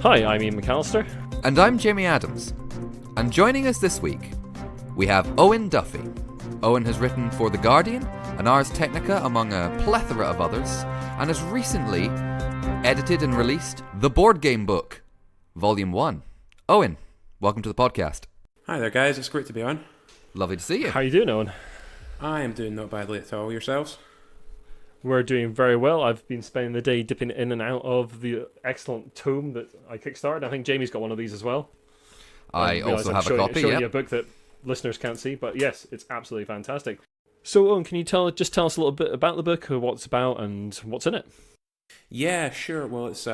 Hi, I'm Ian McAllister. And I'm Jamie Adams. And joining us this week, we have Owen Duffy. Owen has written for The Guardian and Ars Technica, among a plethora of others, and has recently edited and released The Board Game Book, Volume 1. Owen, welcome to the podcast. Hi there, guys. It's great to be on. Lovely to see you. How are you doing, Owen? I am doing not badly at all. Yourselves? We're doing very well. I've been spending the day dipping in and out of the excellent tome that I kickstarted. I think Jamie's got one of these as well. I also have a copy, showing you a book that listeners can't see, but yes, it's absolutely fantastic. So, Owen, can you tell us a little bit about the book, what it's about, and what's in it? Yeah, sure. Well, it's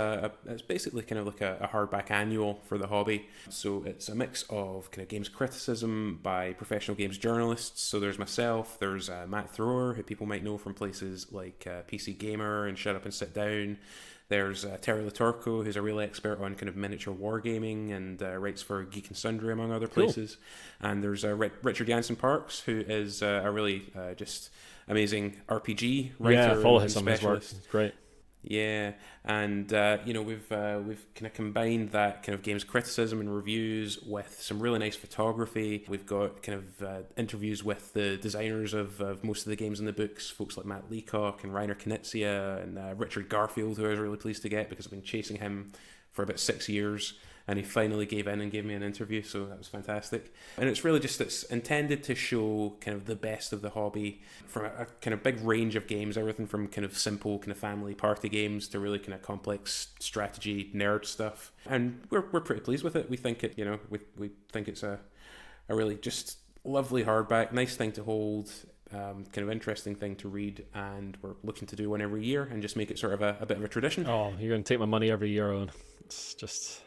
basically kind of like a hardback annual for the hobby. So it's a mix of kind of games criticism by professional games journalists. So there's myself, there's Matt Thrower, who people might know from places like PC Gamer and Shut Up and Sit Down. There's Terry Latorco, who's a real expert on kind of miniature wargaming and writes for Geek and Sundry, among other places. Cool. And there's Richard Jansen-Parks, who is a really just amazing RPG writer. Yeah, follow his specialist. Work. It's great. Yeah, and we've kind of combined that kind of games criticism and reviews with some really nice photography. We've got kind of interviews with the designers of most of the games in the books, folks like Matt Leacock and Reiner Knizia and Richard Garfield, who I was really pleased to get because I've been chasing him for about 6 years. And he finally gave in and gave me an interview, so that was fantastic. And it's really just, it's intended to show kind of the best of the hobby from a kind of big range of games, everything from kind of simple kind of family party games to really kind of complex strategy nerd stuff. And we're pretty pleased with it. We think it, we think it's a really just lovely hardback, nice thing to hold, kind of interesting thing to read, and we're looking to do one every year and just make it sort of a bit of a tradition. Oh, you're going to take my money every year, Owen. It's just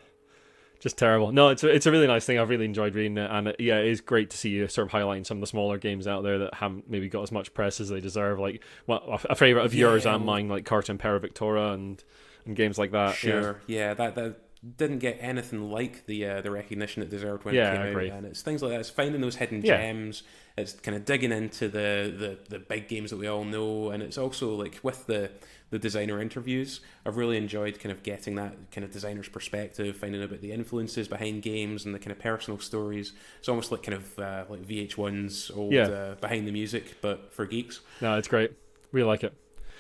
terrible. No, it's a really nice thing. I've really enjoyed reading it, and it is great to see you sort of highlighting some of the smaller games out there that haven't maybe got as much press as they deserve. Like, well, a favourite of yours and mine, like Carta Impera Victoria and games like that. Sure, yeah, that didn't get anything like the recognition it deserved when it came out. And it's things like that. It's finding those hidden gems. It's kind of digging into the big games that we all know, and it's also like with the designer interviews, I've really enjoyed kind of getting that kind of designer's perspective, finding out about the influences behind games and the kind of personal stories. It's almost like kind of like VH1's old behind the music, but for geeks. No, it's great. Really like it.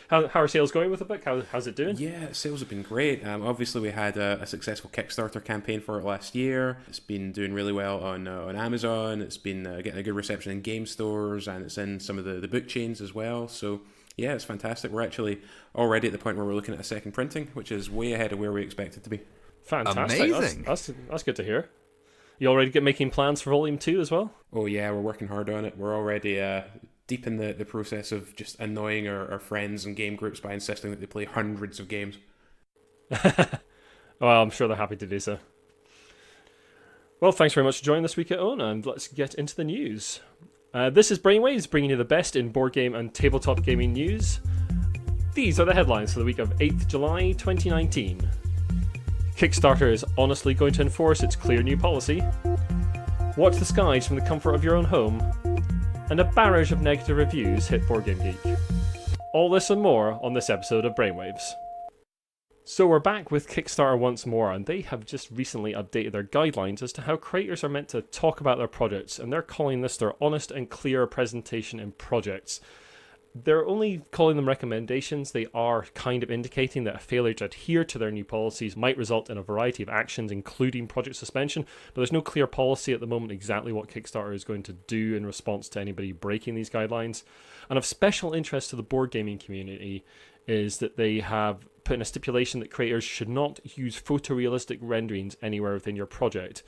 How are sales going with the book? How's it doing? Yeah, sales have been great. Obviously, we had a successful Kickstarter campaign for it last year. It's been doing really well on Amazon. It's been getting a good reception in game stores, and it's in some of the book chains as well. So yeah, it's fantastic. We're actually already at the point where we're looking at a second printing, which is way ahead of where we expect it to be. Fantastic. Amazing. That's good to hear. You already making plans for Volume 2 as well? Oh yeah, we're working hard on it. We're already deep in the process of just annoying our friends and game groups by insisting that they play hundreds of games. Well, I'm sure they're happy to do so. Well, thanks very much for joining this week at Owen, and let's get into the news. This is Brainwaves, bringing you the best in board game and tabletop gaming news. These are the headlines for the week of 8th July 2019. Kickstarter is honestly going to enforce its clear new policy. Watch the skies from the comfort of your own home. And a barrage of negative reviews hit Boardgamegeek. All this and more on this episode of Brainwaves. So we're back with Kickstarter once more, and they have just recently updated their guidelines as to how creators are meant to talk about their projects, and they're calling this their honest and clear presentation in projects. They're only calling them recommendations. They are kind of indicating that a failure to adhere to their new policies might result in a variety of actions, including project suspension, but there's no clear policy at the moment exactly what Kickstarter is going to do in response to anybody breaking these guidelines. And of special interest to the board gaming community is that they have put in a stipulation that creators should not use photorealistic renderings anywhere within your project.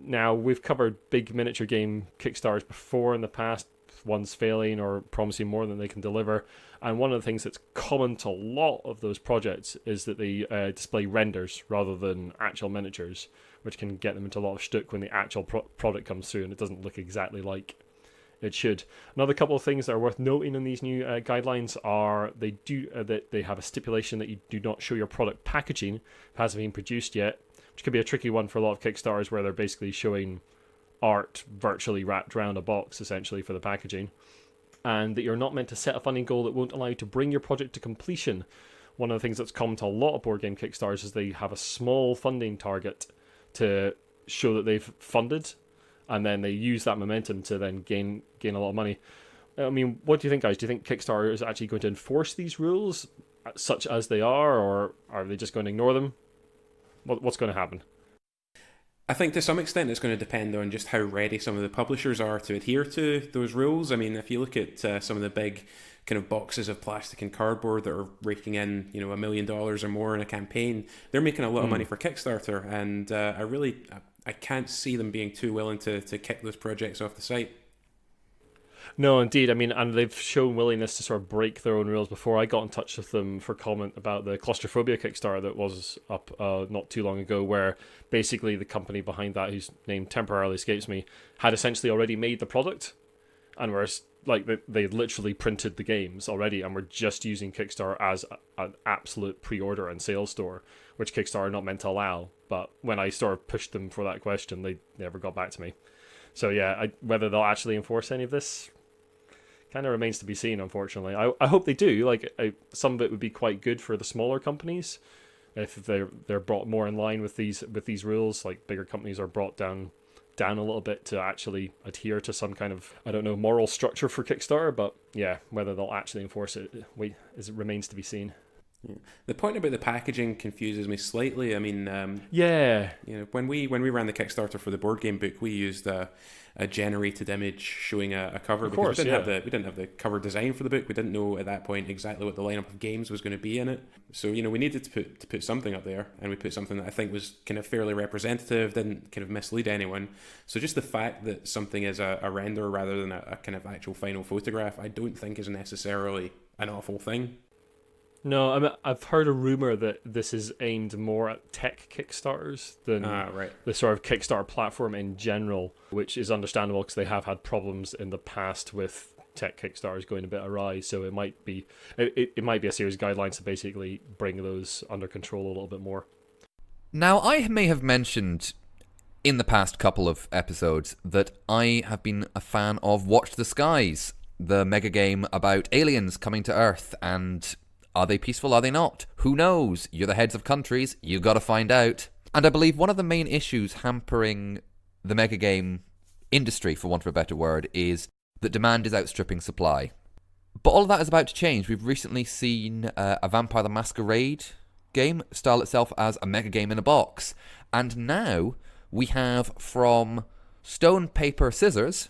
Now, we've covered big miniature game Kickstarters before in the past, one's failing or promising more than they can deliver, and one of the things that's common to a lot of those projects is that they display renders rather than actual miniatures, which can get them into a lot of shtick when the actual product comes through and it doesn't look exactly like it should. Another couple of things that are worth noting in these new guidelines are that they have a stipulation that you do not show your product packaging if it hasn't been produced yet, which could be a tricky one for a lot of Kickstarters where they're basically showing art virtually wrapped around a box essentially for the packaging, and that you're not meant to set a funding goal that won't allow you to bring your project to completion one of the things that's common to a lot of board game Kickstarters is they have a small funding target to show that they've funded, and then they use that momentum to then gain a lot of money. I mean, what do you think, guys? Do you think Kickstarter is actually going to enforce these rules such as they are, or are they just going to ignore them? What's going to happen? I think to some extent it's going to depend on just how ready some of the publishers are to adhere to those rules. I mean, if you look at some of the big kind of boxes of plastic and cardboard that are raking in, $1 million or more in a campaign, they're making a lot of money for Kickstarter, and I can't see them being too willing to kick those projects off the site. No, indeed. I mean, and they've shown willingness to sort of break their own rules before. I got in touch with them for comment about the claustrophobia Kickstarter that was up not too long ago, where basically the company behind that, whose name temporarily escapes me, had essentially already made the product, and were like they literally printed the games already, and were just using Kickstarter as an absolute pre-order and sales store, which Kickstarter are not meant to allow. But when I sort of pushed them for that question, they never got back to me. So yeah, whether they'll actually enforce any of this kind of remains to be seen, unfortunately. I hope they do. Like, some of it would be quite good for the smaller companies if they're brought more in line with these rules. Like, bigger companies are brought down a little bit to actually adhere to some kind of, I don't know, moral structure for Kickstarter. But yeah, whether they'll actually enforce it remains to be seen. Yeah. The point about the packaging confuses me slightly. I mean, when we ran the Kickstarter for the board game book, we used a generated image showing a cover, because we didn't have the cover design for the book. We didn't know at that point exactly what the lineup of games was going to be in it. So we needed to put something up there, and we put something that I think was kind of fairly representative, didn't kind of mislead anyone. So just the fact that something is a render rather than a kind of actual final photograph, I don't think is necessarily an awful thing. No, I mean, I've heard a rumor that this is aimed more at tech Kickstarters than the sort of Kickstarter platform in general, which is understandable because they have had problems in the past with tech Kickstarters going a bit awry. So it might be a series of guidelines to basically bring those under control a little bit more. Now, I may have mentioned in the past couple of episodes that I have been a fan of Watch the Skies, the mega game about aliens coming to Earth, and are they peaceful? Are they not? Who knows? You're the heads of countries. You got to find out. And I believe one of the main issues hampering the mega game industry, for want of a better word, is that demand is outstripping supply. But all of that is about to change. We've recently seen a Vampire the Masquerade game style itself as a mega game in a box. And now we have from Stone, Paper, Scissors,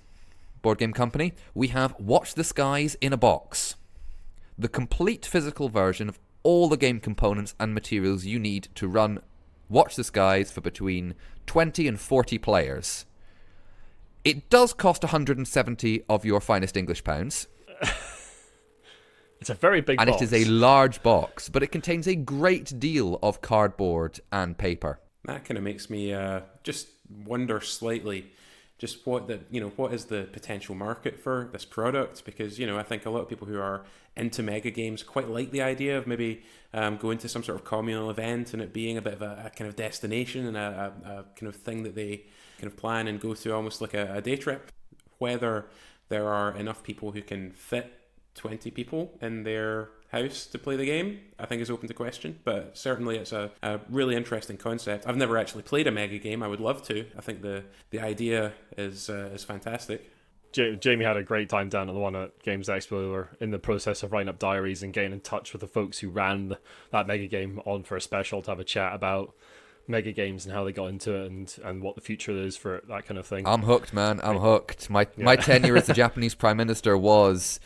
board game company, we have Watch the Skies in a box. The complete physical version of all the game components and materials you need to run Watch the Skies for between 20 and 40 players. It does cost 170 of your finest English pounds. It's a very big box. And it is a large box, but it contains a great deal of cardboard and paper. That kind of makes me just wonder slightly just what is the potential market for this product, because I think a lot of people who are into mega games quite like the idea of maybe going to some sort of communal event and it being a bit of a kind of destination and a kind of thing that they kind of plan and go to almost like a day trip. Whether there are enough people who can fit 20 people in their house to play the game, I think is open to question, but certainly it's a really interesting concept. I've never actually played a mega game. I would love to. I think the idea is fantastic. Jamie had a great time down at the one at Games Expo. We were in the process of writing up diaries and getting in touch with the folks who ran that mega game on for a special to have a chat about mega games and how they got into it and what the future is for that kind of thing. I'm hooked, man. I'm hooked. My tenure as the Japanese Prime Minister was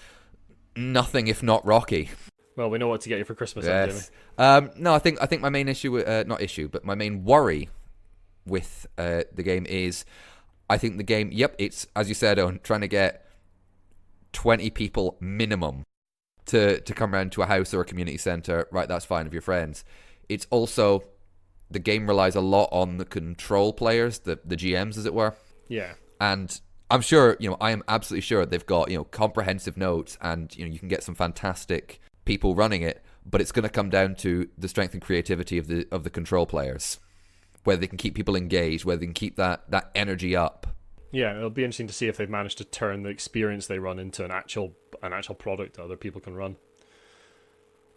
nothing if not rocky. Well, we know what to get you for Christmas, yes. Jamie. No, I think my main issue, but my main worry with the game is, I think the game, it's, as you said, Owen, trying to get 20 people minimum to come around to a house or a community centre. Right, that's fine with your friends. It's also, the game relies a lot on the control players, the GMs, as it were. Yeah. And I'm sure, I am absolutely sure they've got, comprehensive notes and, you can get some fantastic people running it, but it's going to come down to the strength and creativity of the control players, whether they can keep people engaged, whether they can keep that energy up. Yeah, it'll be interesting to see if they've managed to turn the experience they run into an actual product that other people can run.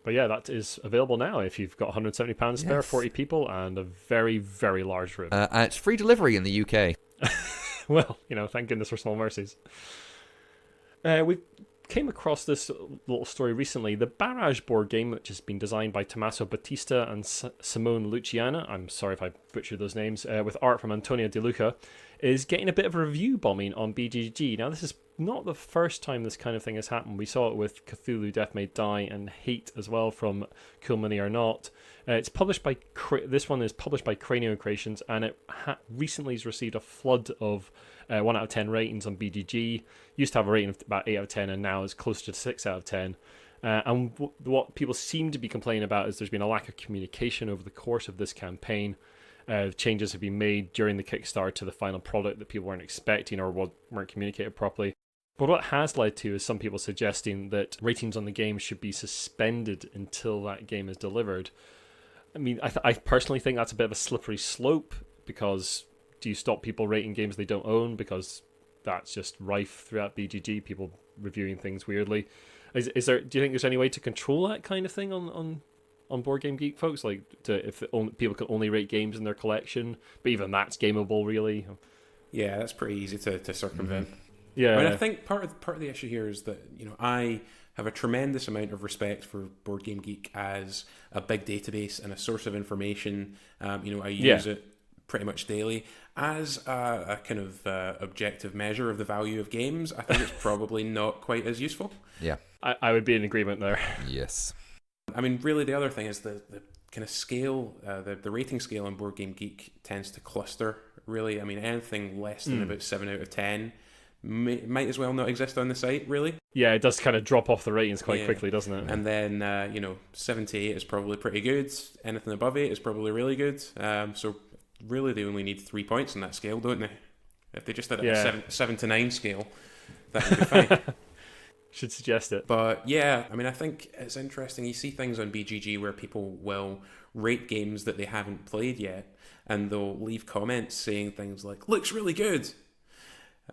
But yeah, that is available now if you've got £170 spare, Yes. 40 people, and a very, very large room. And it's free delivery in the UK. Well, thank goodness for small mercies. We came across this little story recently. The Barrage board game, which has been designed by Tommaso Battista and Simone Luciana, I'm sorry if I butchered those names, with art from Antonio De Luca, is getting a bit of a review bombing on BGG. Now, this is not the first time this kind of thing has happened. We saw it with Cthulhu, Death May Die, and Hate as well from Cool Money or Not. It's published by this one is published by Cranio Creations, and it recently has received a flood of 1 out of 10 ratings on BGG. Used to have a rating of about 8 out of 10, and now is closer to 6 out of 10. And what people seem to be complaining about is there's been a lack of communication over the course of this campaign. Changes have been made during the Kickstarter to the final product that people weren't expecting or weren't communicated properly. But what it has led to is some people suggesting that ratings on the game should be suspended until that game is delivered. I mean, I personally think that's a bit of a slippery slope, because do you stop people rating games they don't own? Because that's just rife throughout BGG, people reviewing things weirdly. Do you think there's any way to control that kind of thing on Boardgamegeek, folks? Like, if people can only rate games in their collection, but even that's gameable, really? Yeah, that's pretty easy to circumvent. Yeah, I mean, I think part of the issue here is that I have a tremendous amount of respect for Boardgamegeek as a big database and a source of information. I use it pretty much daily as a kind of objective measure of the value of games. I think it's probably not quite as useful. Yeah, I would be in agreement there. yes. I mean, really, the other thing is the kind of scale, the rating scale on Boardgamegeek tends to cluster. Really, I mean, anything less than about 7 out of 10 might as well not exist on the site, really. Yeah, it does kind of drop off the ratings quite quickly, doesn't it? And then 7 to 8 is probably pretty good. Anything above 8 is probably really good. So really, they only need 3 points on that scale, don't they? If they just did a 7 to 9 scale, that would be fine. Should suggest it. But yeah, I mean, I think it's interesting. You see things on BGG where people will rate games that they haven't played yet, and they'll leave comments saying things like, "Looks really good."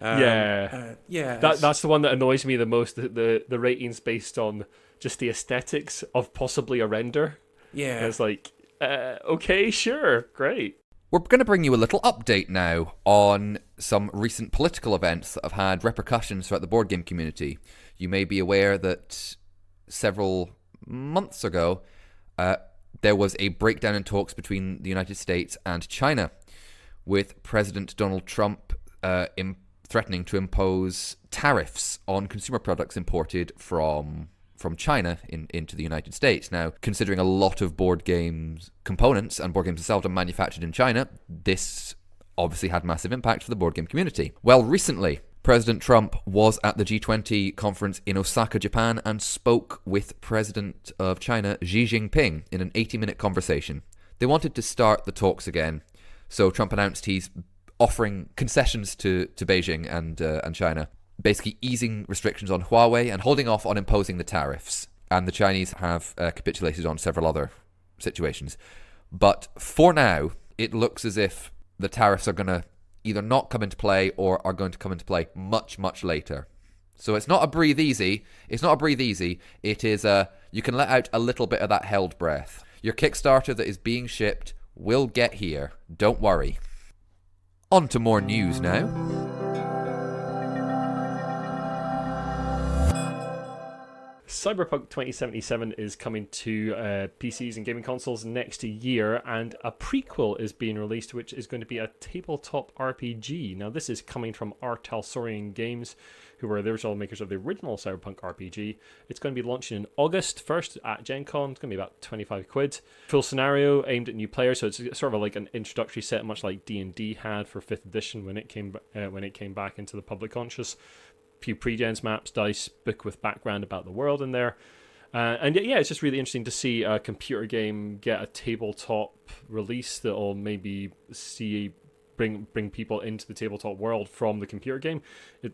That's the one that annoys me the most. The ratings based on just the aesthetics of possibly a render. Yeah, it's like, okay, sure, great. We're going to bring you a little update now on some recent political events that have had repercussions throughout the board game community. You may be aware that several months ago, there was a breakdown in talks between the United States and China, with President Donald Trump threatening to impose tariffs on consumer products imported from China into the United States. Now, considering a lot of board games components and board games themselves are manufactured in China, this obviously had massive impact for the board game community. Well, recently, President Trump was at the G20 conference in Osaka, Japan, and spoke with President of China, Xi Jinping, in an 80-minute conversation. They wanted to start the talks again, so Trump announced he's offering concessions to Beijing and China, basically easing restrictions on Huawei and holding off on imposing the tariffs. And the Chinese have capitulated on several other situations. But for now, it looks as if the tariffs are going to either not come into play or are going to come into play much, much later. So it's not a breathe easy. It's not a breathe easy. It is you can let out a little bit of that held breath. Your Kickstarter that is being shipped will get here. Don't worry. On to more news now. Cyberpunk 2077 is coming to PCs and gaming consoles next year, and a prequel is being released, which is going to be a tabletop RPG. Now, this is coming from Archeological Games, who were the original makers of the original Cyberpunk RPG. It's going to be launching in August 1st at Gen Con. It's going to be about 25 quid. Full scenario aimed at new players, so it's sort of like an introductory set, much like D&D had for 5th edition when it came back into the public conscious. Few pre-gens maps, dice, book with background about the world in there. And yeah, it's just really interesting to see a computer game get a tabletop release that will maybe bring people into the tabletop world from the computer game.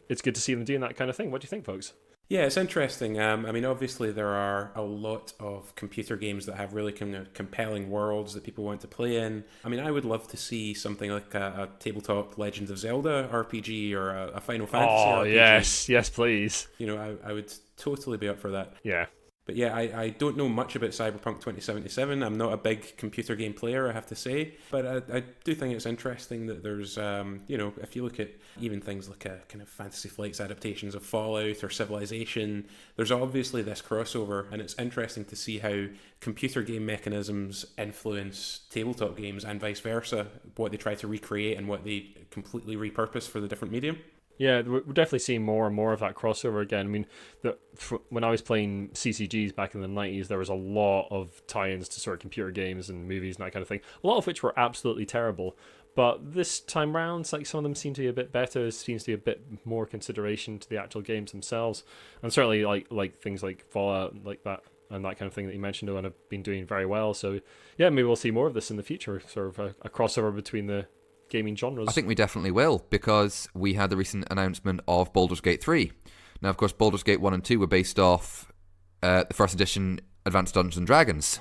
It's good to see them doing that kind of thing. What do you think, folks? Yeah, it's interesting. I mean, obviously there are a lot of computer games that have really kind of compelling worlds that people want to play in. I mean, I would love to see something like a tabletop Legend of Zelda RPG or a Final Fantasy RPG. Yes, please. I would totally be up for that. Yeah. But yeah, I don't know much about Cyberpunk 2077. I'm not a big computer game player, I have to say. But I do think it's interesting that there's, if you look at even things like a kind of Fantasy Flight's adaptations of Fallout or Civilization, there's obviously this crossover, and it's interesting to see how computer game mechanisms influence tabletop games and vice versa, what they try to recreate and what they completely repurpose for the different medium. Yeah, we're definitely seeing more and more of that crossover again. I mean, when I was playing CCGs back in the 90s, there was a lot of tie-ins to sort of computer games and movies and that kind of thing, a lot of which were absolutely terrible. But this time round, like, some of them seem to be a bit better. There seems to be a bit more consideration to the actual games themselves. And certainly like things like Fallout, like that, and that kind of thing that you mentioned, Owen, have been doing very well. So yeah, maybe we'll see more of this in the future, sort of a crossover between the gaming genres. I think we definitely will, because we had the recent announcement of Baldur's Gate 3. Now, of course, Baldur's Gate 1 and 2 were based off the first edition Advanced Dungeons & Dragons.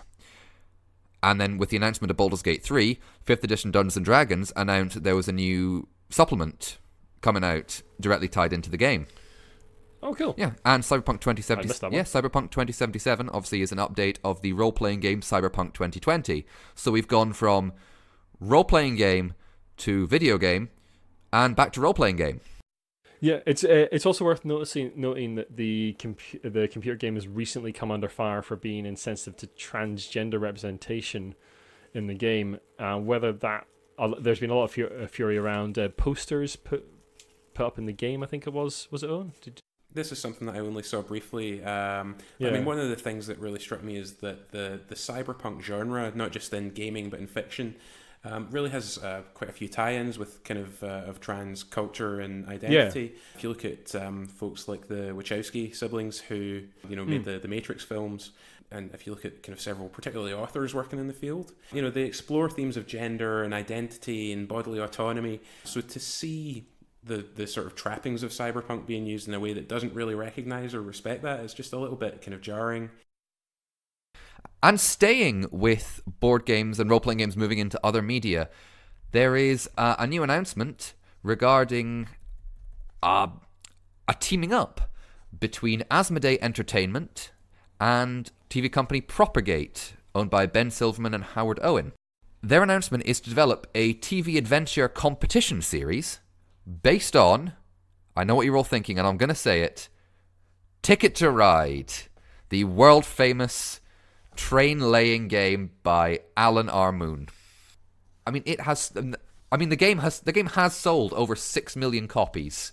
And then with the announcement of Baldur's Gate 3, 5th edition Dungeons & Dragons announced there was a new supplement coming out directly tied into the game. Oh, cool. Yeah, and Cyberpunk 2077. I missed that one. Yeah, Cyberpunk 2077 obviously is an update of the role-playing game Cyberpunk 2020. So we've gone from role-playing game to video game and back to role-playing game. Yeah, it's also worth noting that the computer game has recently come under fire for being insensitive to transgender representation in the game. Whether that there's been a lot of fury around posters put up in the game. I think it was it Owen? This is something that I only saw briefly. I mean, one of the things that really struck me is that the cyberpunk genre, not just in gaming but in fiction, really has quite a few tie-ins with kind of trans culture and identity. Yeah. If you look at folks like the Wachowski siblings who made the Matrix films, and if you look at kind of several, particularly authors working in the field, they explore themes of gender and identity and bodily autonomy. So to see the sort of trappings of cyberpunk being used in a way that doesn't really recognize or respect that is just a little bit kind of jarring. And staying with board games and role-playing games moving into other media, there is a new announcement regarding a teaming up between Asmodee Entertainment and TV company Propagate, owned by Ben Silverman and Howard Owen. Their announcement is to develop a TV adventure competition series based on, I know what you're all thinking and I'm going to say it, Ticket to Ride, the world-famous train-laying game by Alan R. Moon. I mean, the game has sold over 6 million copies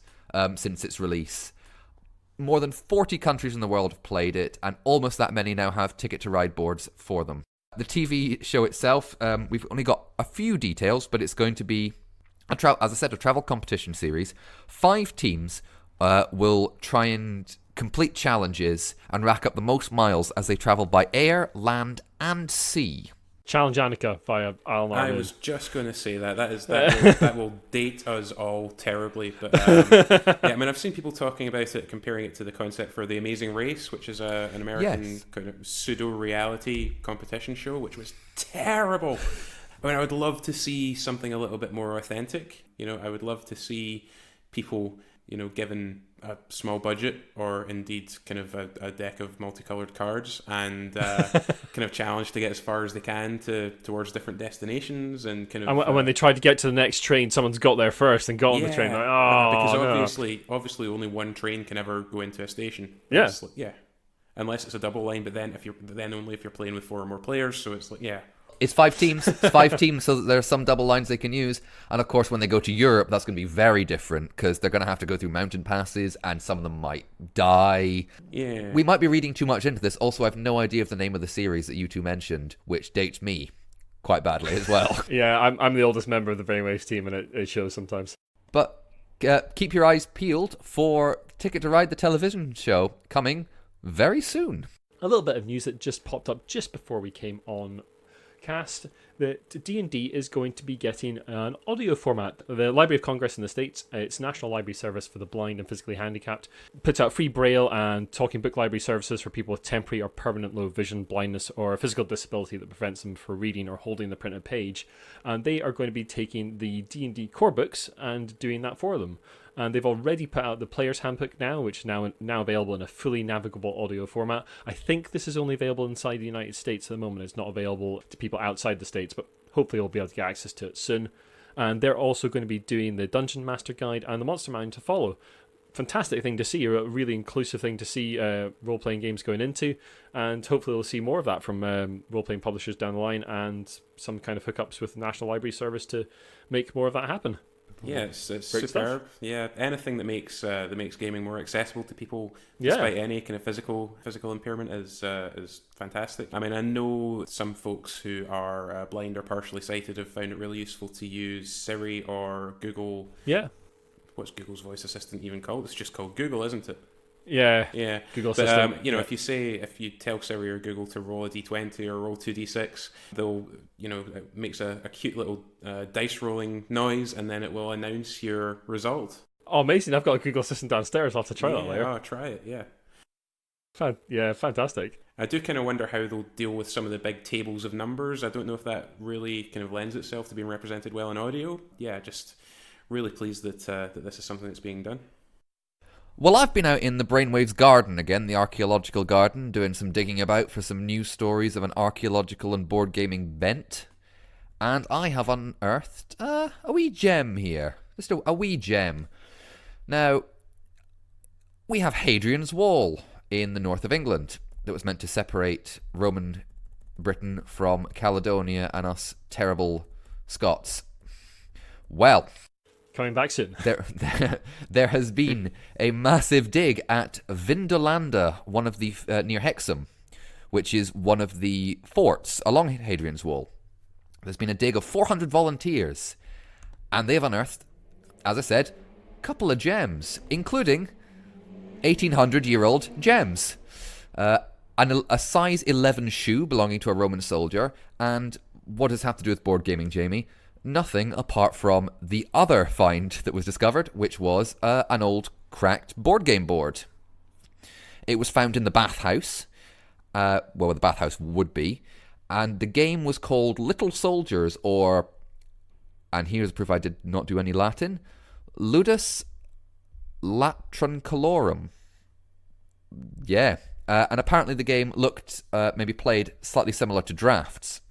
since its release. More than 40 countries in the world have played it, and almost that many now have Ticket to Ride boards for them. The TV show itself, we've only got a few details, but it's going to be, a travel competition series. 5 teams will try and complete challenges and rack up the most miles as they travel by air, land, and sea. Challenge Annika via Alan R. Moon. I was just going to say that will date us all terribly. But yeah, I mean, I've seen people talking about it, comparing it to the concept for The Amazing Race, which is an American kind of pseudo-reality competition show, which was terrible. I mean, I would love to see something a little bit more authentic. I would love to see people, given a small budget or indeed kind of a deck of multicolored cards and kind of challenged to get as far as they can towards different destinations and kind of. And when they try to get to the next train, someone's got there first and got on the train. Like, because obviously only one train can ever go into a station. Yeah. Unless it's a double line, but then only if you're playing with 4 or more players. So it's like, yeah. It's 5 teams. It's 5 teams, so that there are some double lines they can use. And of course, when they go to Europe, that's going to be very different because they're going to have to go through mountain passes, and some of them might die. Yeah. We might be reading too much into this. Also, I have no idea of the name of the series that you two mentioned, which dates me quite badly as well. Yeah, I'm the oldest member of the Brainwaves team, and it shows sometimes. But keep your eyes peeled for Ticket to Ride, the television show, coming very soon. A little bit of news that just popped up just before we came on cast, that D&D is going to be getting an audio format. The Library of Congress in the States, its National Library Service for the Blind and Physically Handicapped, puts out free Braille and talking book library services for people with temporary or permanent low vision, blindness, or a physical disability that prevents them from reading or holding the printed page. And they are going to be taking the D&D core books and doing that for them. And they've already put out the Player's Handbook now, which is now available in a fully navigable audio format. I think this is only available inside the United States at the moment. It's not available to people outside the States, but hopefully we'll be able to get access to it soon. And they're also going to be doing the Dungeon Master Guide and the Monster Manual to follow. Fantastic thing to see, a really inclusive thing to see role-playing games going into, and hopefully we'll see more of that from role-playing publishers down the line, and some kind of hookups with the National Library Service to make more of that happen. Yeah, it's Great superb. stuff. Yeah, anything that makes gaming more accessible to people, despite any kind of physical impairment, is fantastic. I mean, I know some folks who are blind or partially sighted have found it really useful to use Siri or Google. Yeah. What's Google's voice assistant even called? It's just called Google, isn't it? Yeah. Google But, Assistant. If you tell Siri or Google to roll a d20 or roll 2d6, they'll, it makes a cute little dice rolling noise, and then it will announce your result. Oh, amazing. I've got a Google Assistant downstairs. I'll have to try that later. Oh, try it, yeah. Fantastic. I do kind of wonder how they'll deal with some of the big tables of numbers. I don't know if that really kind of lends itself to being represented well in audio. Yeah, just really pleased that this is something that's being done. Well, I've been out in the Brainwaves Garden again, the Archaeological Garden, doing some digging about for some news stories of an archaeological and board gaming bent. And I have unearthed a wee gem here. Just a wee gem. Now, we have Hadrian's Wall in the north of England that was meant to separate Roman Britain from Caledonia and us terrible Scots. Well, Coming back soon. There has been a massive dig at Vindolanda, one of the near Hexham, which is one of the forts along Hadrian's Wall. There's been a dig of 400 volunteers, and they've unearthed, as I said, a couple of gems, including 1,800-year-old gems. A size 11 shoe belonging to a Roman soldier, and what does it have to do with board gaming, Jamie? Nothing apart from the other find that was discovered, which was an old cracked board game board. It was found in the bathhouse, where the bathhouse would be, and the game was called Little Soldiers, or, and here's proof I did not do any Latin, Ludus Latroncolorum. Yeah, and apparently the game looked, maybe played slightly similar to drafts.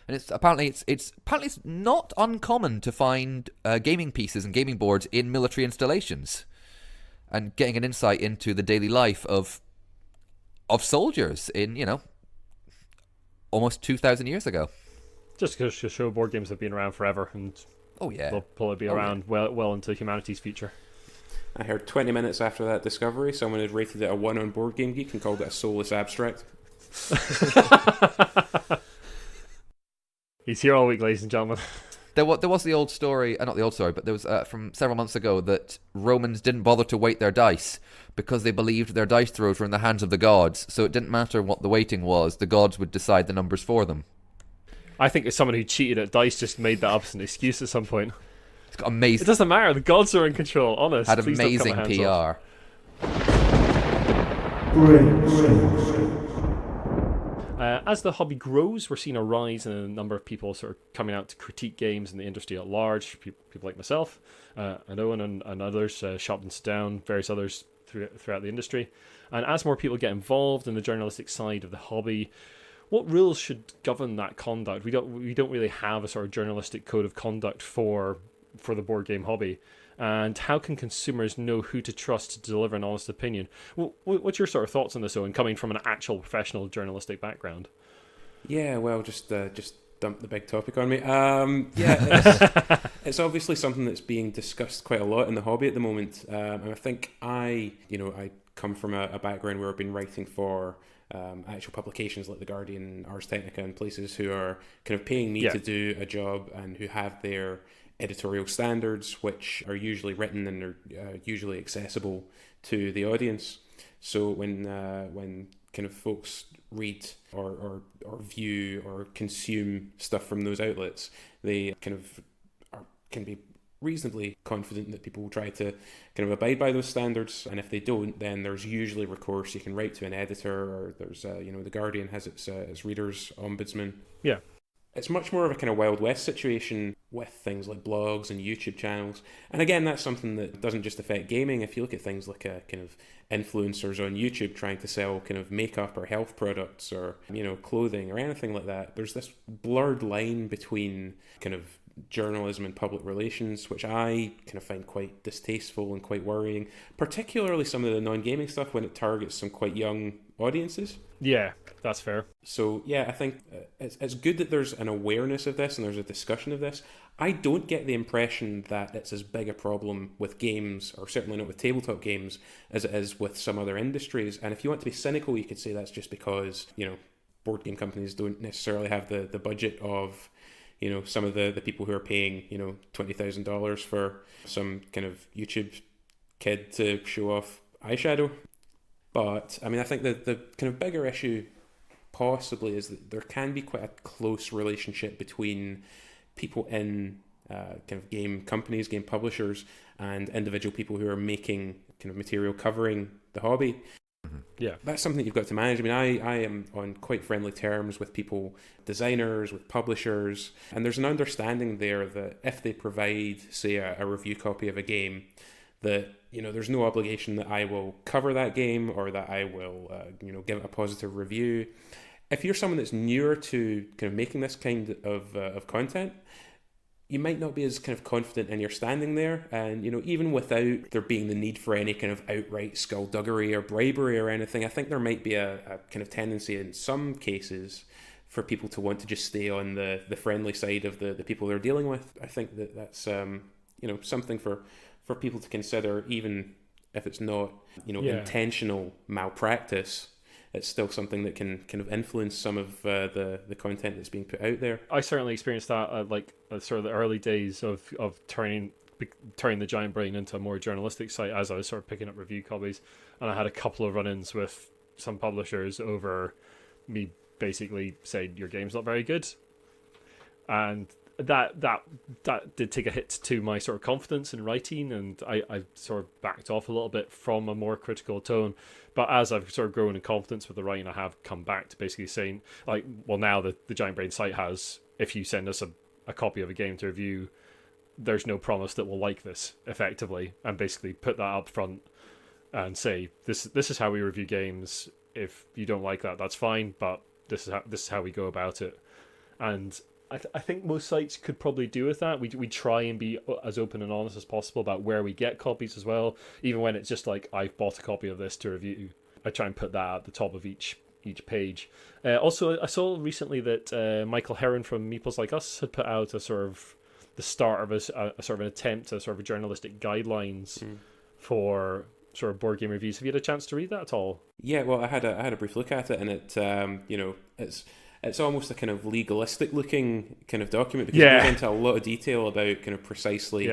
And it's apparently not uncommon to find gaming pieces and gaming boards in military installations, and getting an insight into the daily life of soldiers in almost 2,000 years ago. Just to show board games have been around forever, and they'll probably be around well into humanity's future. I heard 20 minutes after that discovery, someone had rated it a 1 on Boardgamegeek and called it a soulless abstract. He's here all week, ladies and gentlemen. There was the old story, not the old story, but there was from several months ago that Romans didn't bother to weight their dice because they believed their dice throws were in the hands of the gods, so it didn't matter what the weighting was, the gods would decide the numbers for them. I think it's someone who cheated at dice just made that up as an excuse at some point. It's got amazing. It doesn't matter, the gods are in control, honest. Had Please don't cut amazing my hands PR. off. As the hobby grows, we're seeing a rise in a number of people sort of coming out to critique games in the industry at large. People like myself, and Owen and others, Shop and Sit Down, various others throughout the industry. And as more people get involved in the journalistic side of the hobby, what rules should govern that conduct? We don't really have a sort of journalistic code of conduct for the board game hobby. And how can consumers know who to trust to deliver an honest opinion? What's your sort of thoughts on this, Owen, coming from an actual professional journalistic background? Yeah, well, just dump the big topic on me. It's obviously something that's being discussed quite a lot in the hobby at the moment. And I think I come from a background where I've been writing for actual publications like The Guardian, Ars Technica, and places who are kind of paying me to do a job and who have their editorial standards, which are usually written and are usually accessible to the audience. So when kind of folks read or view or consume stuff from those outlets, they kind of can be reasonably confident that people will try to kind of abide by those standards. And if they don't, then there's usually recourse. You can write to an editor, or there's The Guardian has its readers ombudsman. Yeah. It's much more of a kind of Wild West situation with things like blogs and YouTube channels. And again, that's something that doesn't just affect gaming. If you look at things like a kind of influencers on YouTube trying to sell kind of makeup or health products or, clothing or anything like that, there's this blurred line between kind of journalism and public relations, which I kind of find quite distasteful and quite worrying, particularly some of the non-gaming stuff when it targets some quite young audiences. Yeah, that's fair. So yeah, I think it's good that there's an awareness of this and there's a discussion of this. I don't get the impression that it's as big a problem with games, or certainly not with tabletop games, as it is with some other industries. And if you want to be cynical, you could say that's just because, board game companies don't necessarily have the budget of, some of the people who are paying, $20,000 for some kind of YouTube kid to show off eyeshadow. But, I mean, I think that the kind of bigger issue possibly is that there can be quite a close relationship between people in kind of game companies, game publishers, and individual people who are making kind of material covering the hobby. Yeah, that's something that you've got to manage. I mean, I am on quite friendly terms with people, designers, with publishers, and there's an understanding there that if they provide, say, a review copy of a game, that there's no obligation that I will cover that game or that I will give it a positive review. If you're someone that's newer to kind of making this kind of content, you might not be as kind of confident in your standing there, and even without there being the need for any kind of outright skullduggery or bribery or anything, I think there might be a kind of tendency in some cases for people to want to just stay on the friendly side of the people they're dealing with. I think that's something for people to consider, even if it's not intentional malpractice. It's still something that can kind of influence some of the content that's being put out there. I certainly experienced that at sort of the early days of turning the Giant Brain into a more journalistic site as I was sort of picking up review copies, and I had a couple of run-ins with some publishers over me basically saying your game's not very good, and that did take a hit to my sort of confidence in writing, and I sort of backed off a little bit from a more critical tone. But as I've sort of grown in confidence with the writing, I have come back to basically saying, now the Giant Brain site has, if you send us a copy of a game to review, there's no promise that we'll like this, effectively, and basically put that up front and say, this is how we review games. If you don't like that, that's fine, but this is how we go about it. And I think most sites could probably do with that. We try and be as open and honest as possible about where we get copies as well. Even when it's just like, I've bought a copy of this to review, I try and put that at the top of each page. Also, I saw recently that Michael Heron from Meeples Like Us had put out a sort of the start of a sort of an attempt to sort of journalistic guidelines for sort of board game reviews. Have you had a chance to read that at all? Yeah, well, I had a brief look at it, and it it's almost a kind of legalistic looking kind of document, because it goes into a lot of detail about kind of precisely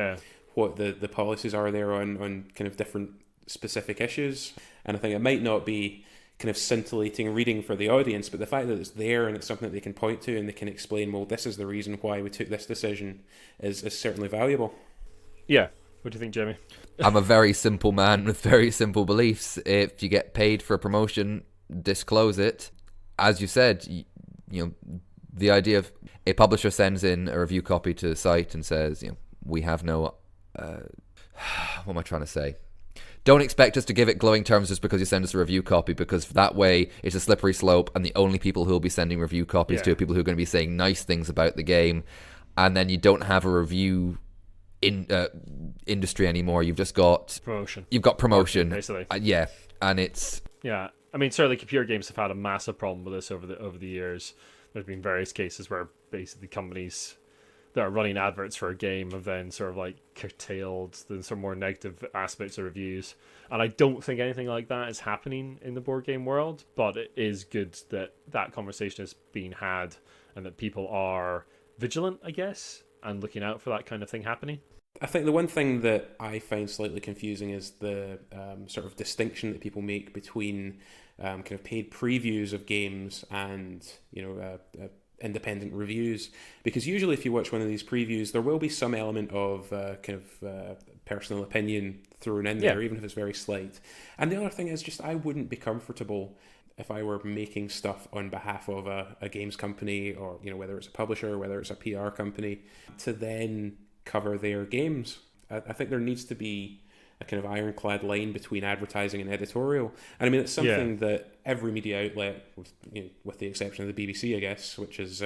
what the policies are there on kind of different specific issues. And I think it might not be kind of scintillating reading for the audience, but the fact that it's there and it's something that they can point to and they can explain, well, this is the reason why we took this decision, is certainly valuable. Yeah. What do you think, Jamie? I'm a very simple man with very simple beliefs. If you get paid for a promotion, disclose it. As you said, the idea of a publisher sends in a review copy to the site and says, we have no, what am I trying to say? Don't expect us to give it glowing terms just because you send us a review copy, because that way it's a slippery slope, and the only people who will be sending review copies to are people who are going to be saying nice things about the game, and then you don't have a review industry anymore. You've just got promotion. You've got promotion, basically. And it's I mean, certainly computer games have had a massive problem with this over the years. There's been various cases where basically companies that are running adverts for a game have then sort of like curtailed the sort of more negative aspects of reviews. And I don't think anything like that is happening in the board game world, but it is good that conversation is being had and that people are vigilant, I guess, and looking out for that kind of thing happening. I think the one thing that I find slightly confusing is the sort of distinction that people make between kind of paid previews of games and independent reviews, because usually if you watch one of these previews, there will be some element of kind of personal opinion thrown in there, even if it's very slight. And the other thing is just, I wouldn't be comfortable if I were making stuff on behalf of a games company, or whether it's a publisher, whether it's a PR company, to then cover their games. I think there needs to be a kind of ironclad line between advertising and editorial. And I mean, it's something that every media outlet, with the exception of the BBC, I guess, which is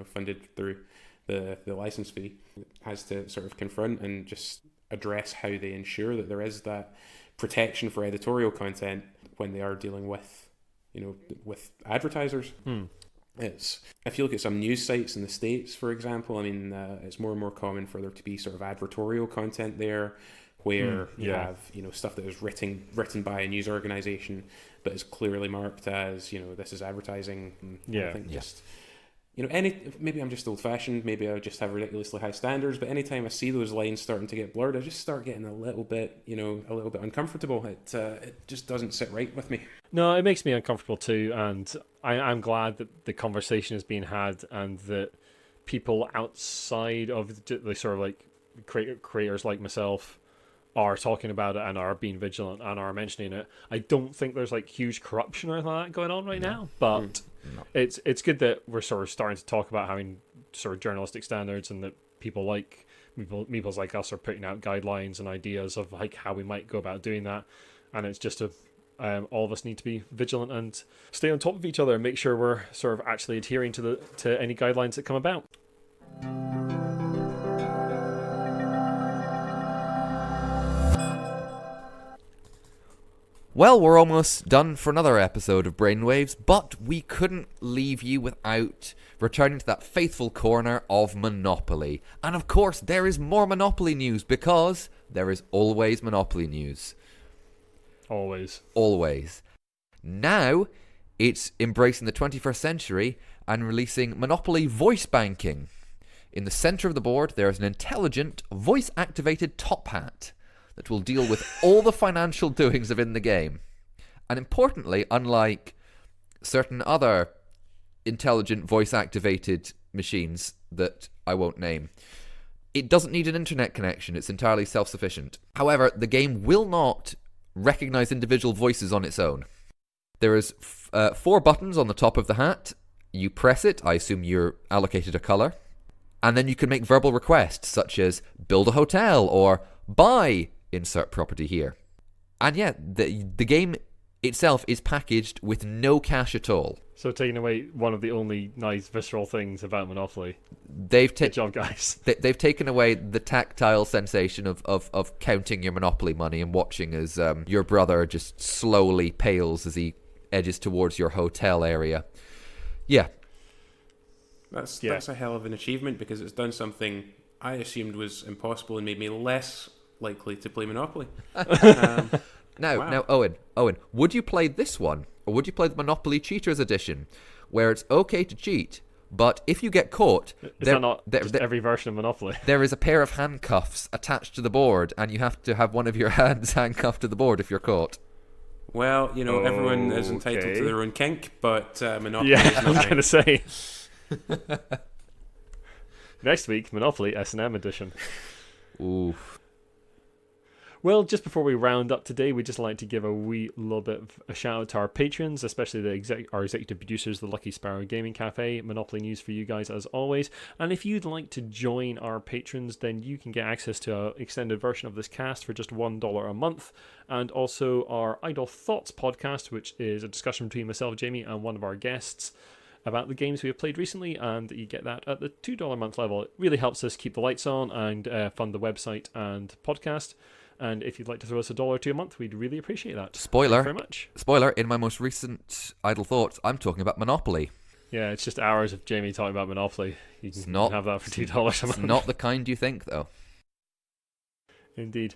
funded through the license fee, has to sort of confront and just address how they ensure that there is that protection for editorial content when they are dealing with advertisers. If you look at some news sites in the States, for example, I mean, it's more and more common for there to be sort of advertorial content there, where you have stuff that is written by a news organization, but is clearly marked as this is advertising. I think just maybe I'm just old fashioned, maybe I just have ridiculously high standards, but anytime I see those lines starting to get blurred, I just start getting a little bit uncomfortable. It just doesn't sit right with me. No, it makes me uncomfortable too, and I'm glad that the conversation is being had, and that people outside of the sort of like creators like myself are talking about it and are being vigilant and are mentioning it. I don't think there's like huge corruption or anything like that going on right now, but it's good that we're sort of starting to talk about having sort of journalistic standards, and that people like us are putting out guidelines and ideas of like how we might go about doing that. And it's just all of us need to be vigilant and stay on top of each other and make sure we're sort of actually adhering to any guidelines that come about. Well, we're almost done for another episode of Brainwaves, but we couldn't leave you without returning to that faithful corner of Monopoly. And of course, there is more Monopoly news, because there is always Monopoly news. Always. Now, it's embracing the 21st century and releasing Monopoly Voice Banking. In the center of the board, there is an intelligent, voice-activated top hat that will deal with all the financial doings of in the game. And importantly, unlike certain other intelligent voice-activated machines that I won't name, it doesn't need an internet connection. It's entirely self-sufficient. However, the game will not recognize individual voices on its own. There is 4 buttons on the top of the hat. You press it, I assume you're allocated a color, and then you can make verbal requests such as build a hotel or buy insert property here. And yeah, the game itself is packaged with no cash at all. So taking away one of the only nice visceral things about Monopoly. Good job, guys. They've taken away the tactile sensation of counting your Monopoly money and watching as your brother just slowly pales as he edges towards your hotel area. Yeah. That's a hell of an achievement, because it's done something I assumed was impossible and made me less likely to play Monopoly. Now, Owen, would you play this one, or would you play the Monopoly Cheaters Edition, where it's okay to cheat, but if you get caught, every version of Monopoly? There is a pair of handcuffs attached to the board, and you have to have one of your hands handcuffed to the board if you're caught. Well, everyone is entitled to their own kink, but Monopoly is nothing. I was going to say. Next week, Monopoly S&M Edition. Ooh. Well, just before we round up today, we'd just like to give a wee little bit of a shout out to our patrons, especially our executive producers, the Lucky Sparrow Gaming Cafe. Monopoly news for you guys as always. And if you'd like to join our patrons, then you can get access to an extended version of this cast for just $1 a month. And also our Idle Thoughts podcast, which is a discussion between myself, Jamie, and one of our guests about the games we have played recently, and you get that at the $2 a month level. It really helps us keep the lights on and fund the website and podcast. And if you'd like to throw us $1 or $2 a month, we'd really appreciate that. Spoiler. Thank you very much. Spoiler, in my most recent Idle Thoughts, I'm talking about Monopoly. Yeah, it's just hours of Jamie talking about Monopoly. You can have that for $2 a month. It's not the kind you think, though. Indeed.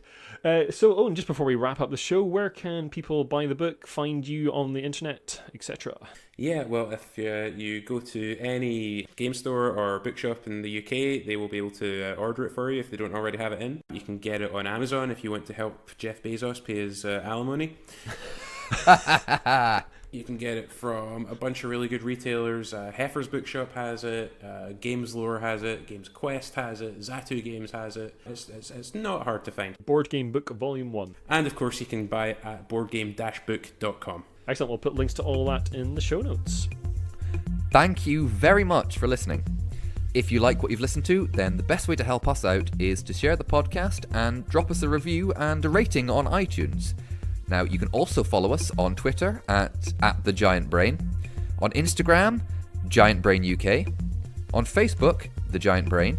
So, Owen, just before we wrap up the show, where can people buy the book, find you on the internet, etc.? Yeah, well, if you go to any game store or bookshop in the UK, they will be able to order it for you if they don't already have it in. You can get it on Amazon if you want to help Jeff Bezos pay his alimony. You can get it from a bunch of really good retailers. Heifer's Bookshop has it, Games Lore has it, Games Quest has it, Zatu Games has it. It's not hard to find. Board Game Book Volume 1. And of course you can buy it at boardgame-book.com. Excellent. We'll put links to all that in the show notes. Thank you very much for listening. If you like what you've listened to, then the best way to help us out is to share the podcast and drop us a review and a rating on iTunes. Now, you can also follow us on Twitter at @TheGiantBrain, on Instagram, GiantBrainUK, on Facebook, The Giant Brain,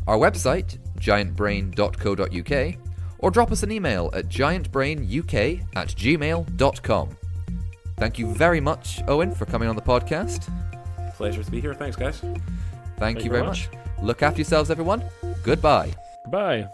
our website, giantbrain.co.uk, or drop us an email at giantbrainuk@gmail.com. Thank you very much, Owen, for coming on the podcast. Pleasure to be here. Thanks, guys. Thank you very much. Look after yourselves, everyone. Goodbye. Goodbye.